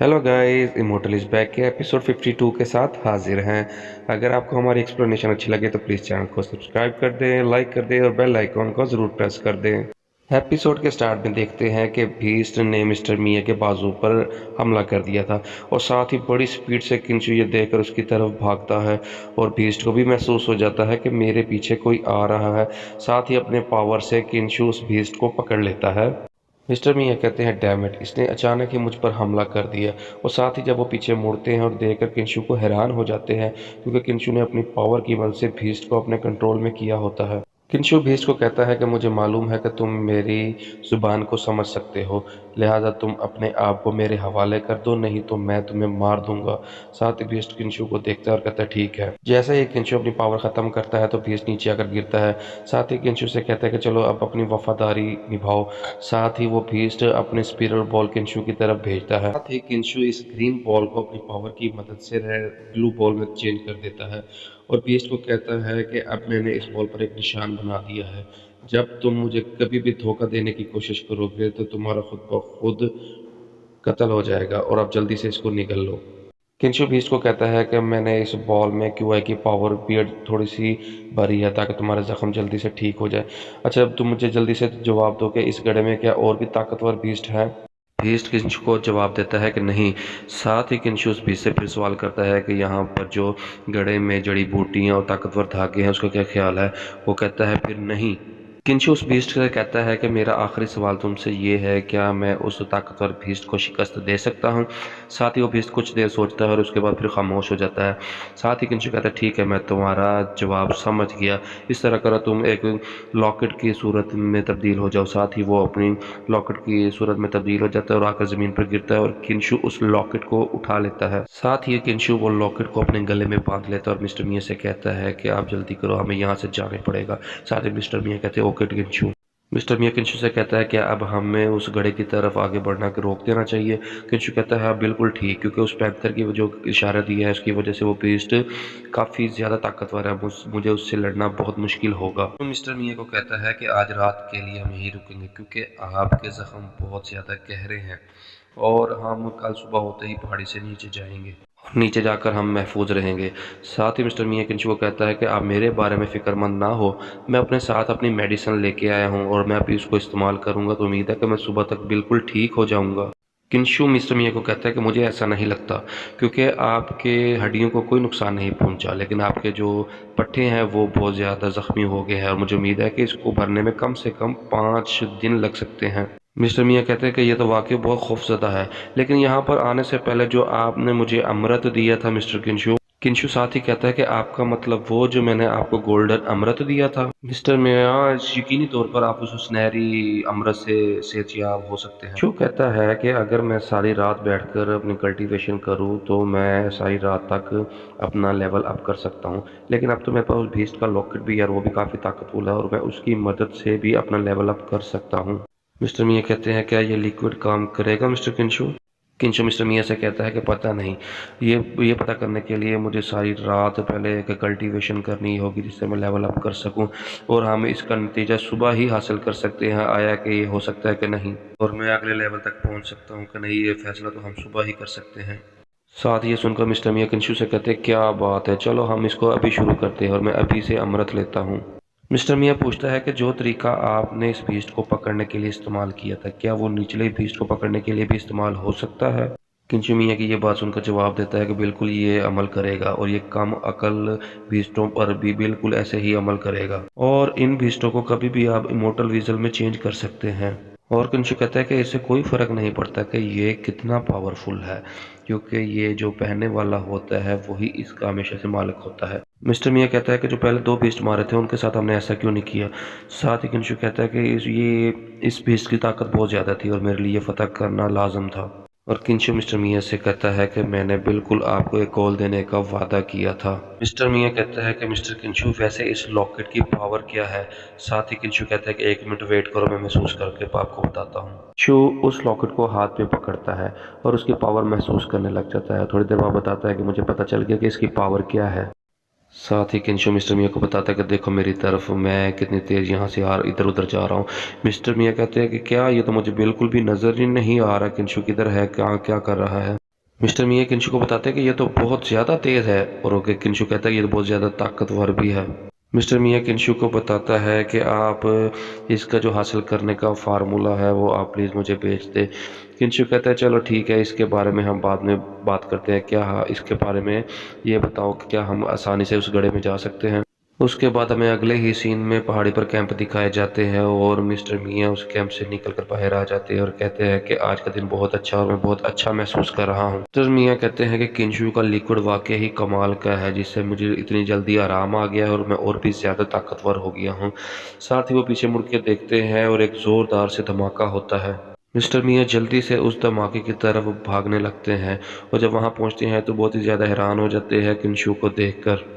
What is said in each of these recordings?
Hello guys, immortal is back के episode 52 के साथ हाजिर हैं। अगर आपको हमारी एक्सप्लेनेशन अच्छी लगे तो प्लीज़ चैनल को सब्सक्राइब कर दें, लाइक कर दें और बेल आइकॉन को ज़रूर प्रेस कर दें। एपिसोड के स्टार्ट में देखते हैं कि बीस्ट ने मिस्टर मिया के बाजू पर हमला कर दिया था और साथ ही बड़ी स्पीड से किंचु ये देखकर उसकी तरफ भागता है और बीस्ट को भी महसूस हो जाता है कि मेरे पीछे कोई आ रहा है। साथ ही अपने पावर से किंचु उस बीस्ट को पकड़ लेता है। मिस्टर मिया कहते हैं, डैम इट, इसने अचानक ही मुझ पर हमला कर दिया। और साथ ही जब वो पीछे मुड़ते हैं और देखकर किंशु को हैरान हो जाते हैं, क्योंकि किंशु ने अपनी पावर की मदद से भीस्ट को अपने कंट्रोल में किया होता है। किंशु भीस्ट को कहता है कि मुझे मालूम है कि तुम मेरी जुबान को समझ सकते हो, लिहाजा तुम अपने आप को मेरे हवाले कर दो, नहीं तो मैं तुम्हें मार दूंगा। साथ ही भीस्ट किंशु को देखता है और कहता है ठीक है। जैसे ही किंशु अपनी पावर खत्म करता है तो भीस्ट नीचे आकर गिरता है। साथ ही किंशु से कहता है कि चलो अब अपनी वफादारी निभाओ। साथ ही वो भीस्ट अपने स्पिरल बॉल किंशु की तरफ भेजता है। साथ ही किंशु इस ग्रीन बॉल को अपनी पावर की मदद से रेड ब्लू बॉल में चेंज कर देता है और बीस्ट को कहता है कि अब मैंने इस बॉल पर एक निशान बना दिया है। जब तुम मुझे कभी भी धोखा देने की कोशिश करोगे तो तुम्हारा खुद ब खुद कत्ल हो जाएगा और अब जल्दी से इसको निगल लो। किंशु बीस्ट को कहता है कि मैंने इस बॉल में क्यूआई की पावर बियर्ड थोड़ी सी भरी है ताकि तुम्हारे जख्म जल्दी से ठीक हो जाए। अच्छा, अब तुम मुझे जल्दी से जवाब दो कि इस गड्ढे में क्या और भी ताकतवर बीस्ट है। भीष्ट किंशु को जवाब देता है कि नहीं। साथ ही किंशु उस भीष्ट से फिर सवाल करता है कि यहाँ पर जो गड़े में जड़ी बूटियाँ और ताकतवर धागे हैं उसका क्या ख्याल है। वो कहता है फिर नहीं। किंशु उस भीष्ट से कहता है कि मेरा आखिरी सवाल तुमसे ये है, क्या मैं उस ताकतवर भीष्ट को शिकस्त दे सकता हूँ। साथ ही वो भीष्ट कुछ देर सोचता है और उसके बाद फिर खामोश हो जाता है। साथ ही किंशु कहता है ठीक है, मैं तुम्हारा जवाब समझ गया। इस तरह करो, तुम एक लॉकेट की सूरत में तब्दील हो जाओ। साथ ही वो अपनी लॉकेट की सूरत में तब्दील हो जाता है और आकर ज़मीन पर गिरता है और किंशु उस लॉकेट को उठा लेता है। साथ ही किंशु वो लॉकेट को अपने गले में बांध लेता है और मिस्टर मिया से कहता है कि आप जल्दी करो, हमें यहाँ से जाने पड़ेगा। साथ ही मिस्टर मिया कहते हैं ओके किंशु। मिस्टर मिया किंशु से कहता है कि अब हमें उस घड़े की तरफ आगे बढ़ना के रोक देना चाहिए। किंशु कहता है हाँ बिल्कुल ठीक, क्योंकि उस पैंथर की जो इशारा दिया है उसकी वजह से वो बीस्ट काफ़ी ज़्यादा ताकतवर है, मुझे उससे लड़ना बहुत मुश्किल होगा। तो मिस्टर मिया को कहता है कि आज रात के लिए हम यहीं रुकेंगे, क्योंकि आपके ज़ख्म बहुत ज़्यादा गहरे हैं और हम कल सुबह होते ही पहाड़ी से नीचे जाएंगे और नीचे जाकर हम महफूज रहेंगे। साथ ही मिस्टर मिया किंशु को कहता है कि आप मेरे बारे में फ़िक्रमंद ना हो, मैं अपने साथ अपनी मेडिसिन लेके आया हूँ और मैं अभी उसको इस्तेमाल करूँगा, तो उम्मीद है कि मैं सुबह तक बिल्कुल ठीक हो जाऊँगा। किंशु मिस्टर मिया को कहता है कि मुझे ऐसा नहीं लगता, क्योंकि आपके हड्डियों को कोई नुकसान नहीं पहुंचा, लेकिन आपके जो पट्टे हैं वो बहुत ज़्यादा ज़ख्मी हो गए हैं और मुझे उम्मीद है कि इसको भरने में कम से कम 5 दिन लग सकते हैं। मिस्टर मिया कहते हैं कि यह तो वाकई बहुत खौफज़दा है, लेकिन यहाँ पर आने से पहले जो आपने मुझे अमृत दिया था मिस्टर किंशु। किंशु साथ ही कहता है कि आपका मतलब वो जो मैंने आपको गोल्डन अमृत दिया था। मिस्टर मिया, यकीनी तौर पर आप उस सुनहरी अमृत से सेहतयाब हो सकते हैं। किंशु कहता है कि अगर मैं सारी रात बैठकर अपनी कल्टीवेशन करूं तो मैं सारी रात तक अपना लेवल अप कर सकता हूं, लेकिन अब तो मेरे पास उस भीष्ट का लॉकेट भी है और वो भी काफ़ी ताकतवर है और मैं उसकी मदद से भी अपना लेवल अप कर सकता हूँ। मिस्टर मिया कहते हैं क्या ये लिक्विड काम करेगा मिस्टर किंशु। किंशु मिस्टर मिया से कहता है कि पता नहीं, ये पता करने के लिए मुझे सारी रात पहले एक कल्टीवेशन करनी होगी जिससे मैं लेवल अप कर सकूं और हम इसका नतीजा सुबह ही हासिल कर सकते हैं, आया कि ये हो सकता है कि नहीं, और मैं अगले लेवल तक पहुंच सकता हूं कि नहीं, ये फैसला तो हम सुबह ही कर सकते हैं। साथ ये सुनकर मिस्टर मिया किंशु से कहते हैं क्या बात है, चलो हम इसको अभी शुरू करते हैं और मैं अभी से अमृत लेता हूँ। मिस्टर मिया पूछता है कि जो तरीका आपने इस बीस्ट को पकड़ने के लिए इस्तेमाल किया था, क्या वो निचले बीस्ट को पकड़ने के लिए भी इस्तेमाल हो सकता है। किंशु मिया की ये बात सुनकर जवाब देता है कि बिल्कुल ये अमल करेगा और ये कम अकल बीस्टों पर भी बिल्कुल ऐसे ही अमल करेगा और इन बीस्टों को कभी भी आप इमोर्टल विजल में चेंज कर सकते हैं। और किंशु कहता है कि इससे कोई फ़र्क नहीं पड़ता कि ये कितना पावरफुल है, क्योंकि ये जो पहनने वाला होता है वही इसका हमेशा से मालिक होता है। मिस्टर मिया कहता है कि जो पहले 2 बीस्ट मारे थे उनके साथ हमने ऐसा क्यों नहीं किया। साथ ही किंशु कहता है कि इस बीस्ट की ताकत बहुत ज़्यादा थी और मेरे लिए फतह करना लाजम था। और किंशु मिस्टर मिया से कहता है कि मैंने बिल्कुल आपको एक कॉल देने का वादा किया था। मिस्टर मिया कहता है कि मिस्टर किंशु वैसे इस लॉकेट की पावर क्या है। साथ ही किंशु कहता है कि 1 मिनट वेट करो, मैं महसूस करके आपको बताता हूँ। किंशु उस लॉकेट को हाथ में पकड़ता है और उसकी पावर महसूस करने लग जाता है। थोड़ी देर बाद बताता है कि मुझे पता चल गया कि इसकी पावर क्या है। साथ ही किंशु मिस्टर मिया को बताता है कि देखो मेरी तरफ, मैं कितनी तेज़ यहाँ से इधर उधर जा रहा हूँ। मिस्टर मिया कहते हैं कि क्या, ये तो मुझे बिल्कुल भी नज़र ही नहीं आ रहा किंशु किधर है, क्या क्या कर रहा है। मिस्टर मिया किंशु को बताते हैं कि ये तो बहुत ज़्यादा तेज़ है और ओके किंशु कहता है ये तो बहुत ज़्यादा ताकतवर भी है। मिस्टर मिया किंशु को बताता है कि आप इसका जो हासिल करने का फार्मूला है वो आप प्लीज़ मुझे भेज दें। किंशु कहता है चलो ठीक है, इसके बारे में हम बाद में बात करते हैं, क्या इसके बारे में ये बताओ कि क्या हम आसानी से उस गड्ढे में जा सकते हैं। उसके बाद हमें अगले ही सीन में पहाड़ी पर कैंप दिखाए जाते हैं और मिस्टर मिया उस कैंप से निकलकर बाहर आ जाते हैं और कहते हैं कि आज का दिन बहुत अच्छा और मैं बहुत अच्छा महसूस कर रहा हूँ। मिस्टर मिया कहते हैं कि किंशु का लिक्विड वाकई ही कमाल का है, जिससे मुझे इतनी जल्दी आराम आ गया है और मैं और भी ज़्यादा ताकतवर हो गया हूँ। साथ ही वो पीछे मुड़ के देखते हैं और एक ज़ोरदार से धमाका होता है। मिस्टर मिया जल्दी से उस धमाके की तरफ भागने लगते हैं और जब वहाँ पहुँचते हैं तो बहुत ही ज़्यादा हैरान हो जाते हैं किंशु को देखकर।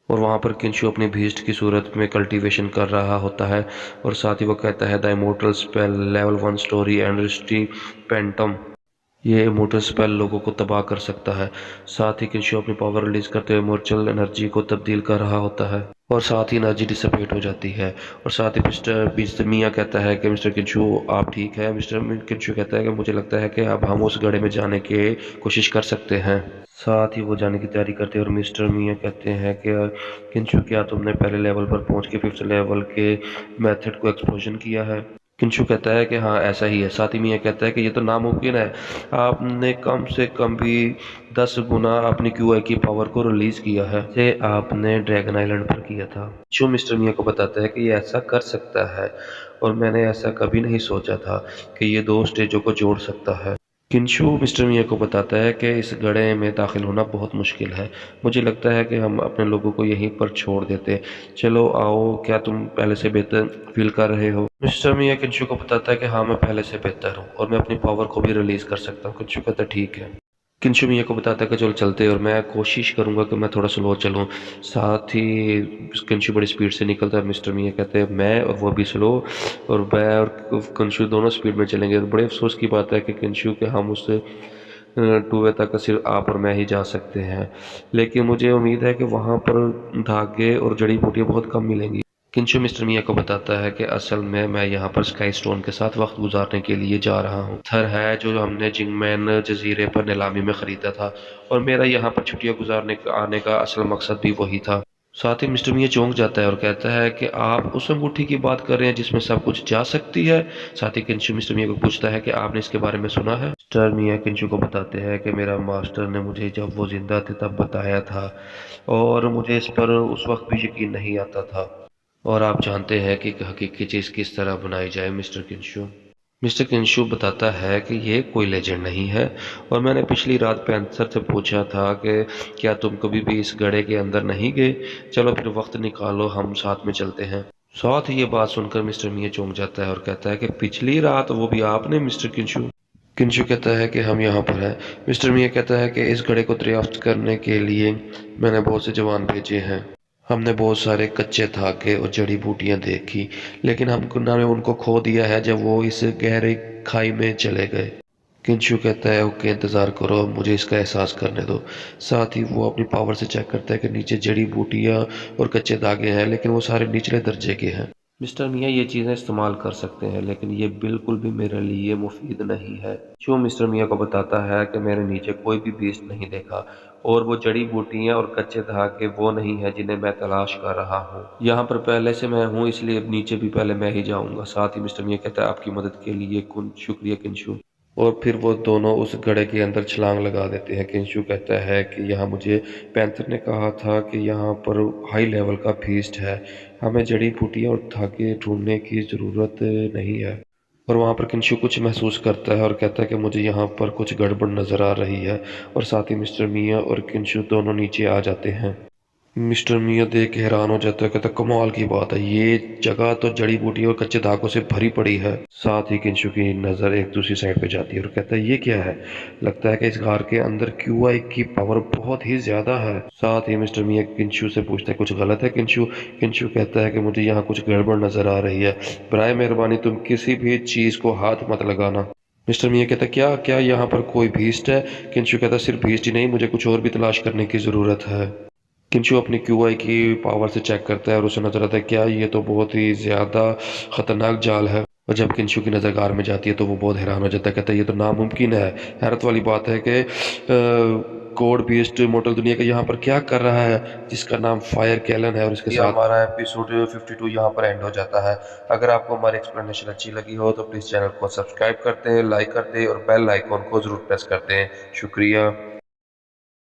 और वहाँ पर किंशु अपनी भीष्ट की सूरत में कल्टीवेशन कर रहा होता है और साथ ही वो कहता है the immortal spell level 1 story and phantom. ये इमोर्टल स्पेल लोगों को तबाह कर सकता है। साथ ही किंशु अपनी पावर रिलीज करते हुए इमोर्टल एनर्जी को तब्दील कर रहा होता है और साथ ही एनर्जी डिसिपेट हो जाती है। और साथ ही मिस्टर मिया कहता है कि मिस्टर किंशु आप ठीक है। मिस्टर किंशु कहता है कि मुझे लगता है कि अब हम उस गड्ढे में जाने की कोशिश कर सकते हैं। साथ ही वो जाने की तैयारी करते हैं और मिस्टर मिया कहते हैं कि किंशु क्या तुमने पहले लेवल पर पहुंच के 5th लेवल के मेथड को एक्सप्लोजन किया है। किंशु कहता है कि हाँ ऐसा ही है। साथ ही मिया कहता है कि ये तो नामुमकिन है, आपने कम से कम भी 10 गुना अपनी क्यूआई की पावर को रिलीज किया है जे आपने ड्रैगन आइलैंड पर किया था। जो मिस्टर मिया को बताता है कि ये ऐसा कर सकता है और मैंने ऐसा कभी नहीं सोचा था कि ये 2 स्टेजों को जोड़ सकता है। किंशु मिस्टर मिया को बताता है कि इस गड्ढे में दाखिल होना बहुत मुश्किल है, मुझे लगता है कि हम अपने लोगों को यहीं पर छोड़ देते। चलो आओ, क्या तुम पहले से बेहतर फील कर रहे हो। मिस्टर मिया किंशु को बताता है कि हाँ मैं पहले से बेहतर हूँ और मैं अपनी पावर को भी रिलीज कर सकता हूँ। किंशु कहता है ठीक है। किंशु मिया को बताता है कि चलो चलते हैं और मैं कोशिश करूंगा कि मैं थोड़ा स्लो चलूं। साथ ही किंशु बड़ी स्पीड से निकलता है। मिस्टर मिया कहते हैं मैं और वो भी स्लो और मैं और किंशु दोनों स्पीड में चलेंगे। और बड़े अफसोस की बात है कि किंशु के हम उस 2 वे तक सिर्फ आप और मैं ही जा सकते हैं, लेकिन मुझे उम्मीद है कि वहाँ पर धागे और जड़ी बूटियाँ बहुत कम मिलेंगी। किंशु मिस्टर मिया को बताता है कि असल में मैं यहाँ पर स्काई स्टोन के साथ वक्त गुजारने के लिए जा रहा हूँ। थर है जो हमने जिंगमैन जजीरे पर नीलामी में खरीदा था और मेरा यहाँ पर छुट्टियाँ गुजारने का आने का असल मकसद भी वही था। साथ ही मिस्टर मिया चौंक जाता है और कहता है कि आप उस अंगूठी की बात कर रहे हैं जिसमें सब कुछ जा सकती है। साथ ही किंशु मिस्टर मिया को पूछता है कि आपने इसके बारे में सुना है। मिस्टर मिया किंशु को बताते हैं कि मेरा मास्टर ने मुझे जब वो जिंदा थे तब बताया था और मुझे इस पर उस वक्त भी यकीन नहीं आता था और आप जानते हैं कि हकीकी चीज़ किस तरह बनाई जाए मिस्टर किंशु। मिस्टर किंशु बताता है कि ये कोई लेजेंड नहीं है और मैंने पिछली रात पैंथर से पूछा था कि क्या तुम कभी भी इस गड्ढे के अंदर नहीं गए, चलो फिर वक्त निकालो हम साथ में चलते हैं। साथ ही ये बात सुनकर मिस्टर मिया चौंक जाता है और कहता है कि पिछली रात वो भी आपने मिस्टर किंशु। किंशु कहता है कि हम यहाँ पर हैं। मिस्टर मिया कहता है कि इस गड्ढे को दरियाफ्त करने के लिए मैंने बहुत से जवान भेजे हैं। हमने बहुत सारे कच्चे धागे और जड़ी बूटियां देखी, लेकिन हमने उनको खो दिया है जब वो इस गहरी खाई में चले गए। किंशु कहता है ओके इंतज़ार करो, मुझे इसका एहसास करने दो। साथ ही वो अपनी पावर से चेक करता है कि नीचे जड़ी बूटियां और कच्चे धागे हैं, लेकिन वो सारे निचले दर्जे के हैं। मिस्टर मिया ये चीज़ें इस्तेमाल कर सकते हैं लेकिन ये बिल्कुल भी मेरे लिए मुफीद नहीं है। जो मिस्टर मिया को बताता है कि मैंने नीचे कोई भी बीस्ट नहीं देखा और वो जड़ी बूटियां और कच्चे धागे वो नहीं है जिन्हें मैं तलाश कर रहा हूँ। यहाँ पर पहले से मैं हूँ, इसलिए नीचे भी पहले मैं ही जाऊँगा। साथ ही मिस्टर मिया कहता है आपकी मदद के लिए शुक्रिया किंशु। और फिर वो दोनों उस गड्ढे के अंदर छलांग लगा देते हैं। किंशु कहता है कि यहाँ मुझे पैंथर ने कहा था कि यहाँ पर हाई लेवल का फीस्ट है, हमें जड़ी बूटियाँ और धागे ढूंढने की ज़रूरत नहीं है। और वहाँ पर किंशु कुछ महसूस करता है और कहता है कि मुझे यहाँ पर कुछ गड़बड़ नज़र आ रही है। और साथ ही मिस्टर मिया और किंशु दोनों नीचे आ जाते हैं। मिस्टर मिया देख के हैरान हो जाता है, कहता कमाल की बात है, ये जगह तो जड़ी बूटी और कच्चे धागों से भरी पड़ी है। साथ ही किंशु की नज़र एक दूसरी साइड पे जाती है और कहता है ये क्या है, लगता है कि इस गार के अंदर क्यूआई की पावर बहुत ही ज़्यादा है। साथ ही मिस्टर मिया किंशु से पूछता है कुछ गलत है किंशु। किंशु कहता है कि मुझे यहाँ कुछ गड़बड़ नज़र आ रही है, बराए मेहरबानी तुम किसी भी चीज़ को हाथ मत लगाना। मिस्टर मिया कहता क्या क्या यहाँ पर कोई भीस्ट है। किंशु कहता सिर्फ भीस्ट ही नहीं, मुझे कुछ और भी तलाश करने की ज़रूरत है। किंशु अपनी क्यूआई की पावर से चेक करता है और उसे नजर आता है क्या ये तो बहुत ही ज़्यादा ख़तरनाक जाल है। और जब किंशु की नज़र कार में जाती है तो वो बहुत हैरान हो जाता है, कहता है ये तो नामुमकिन है। हैरत वाली बात है कि कोड बेस्ड मॉडल दुनिया का यहाँ पर क्या कर रहा है जिसका नाम फायर कैलन है। और इसके साथ हमारा एपिसोड 52 यहाँ पर एंड हो जाता है। अगर आपको हमारी एक्सप्लेनेशन अच्छी लगी हो तो प्लीज़ चैनल को सब्सक्राइब कर दें, लाइक कर दें और बेल आइकॉन को ज़रूर प्रेस कर दें। शुक्रिया।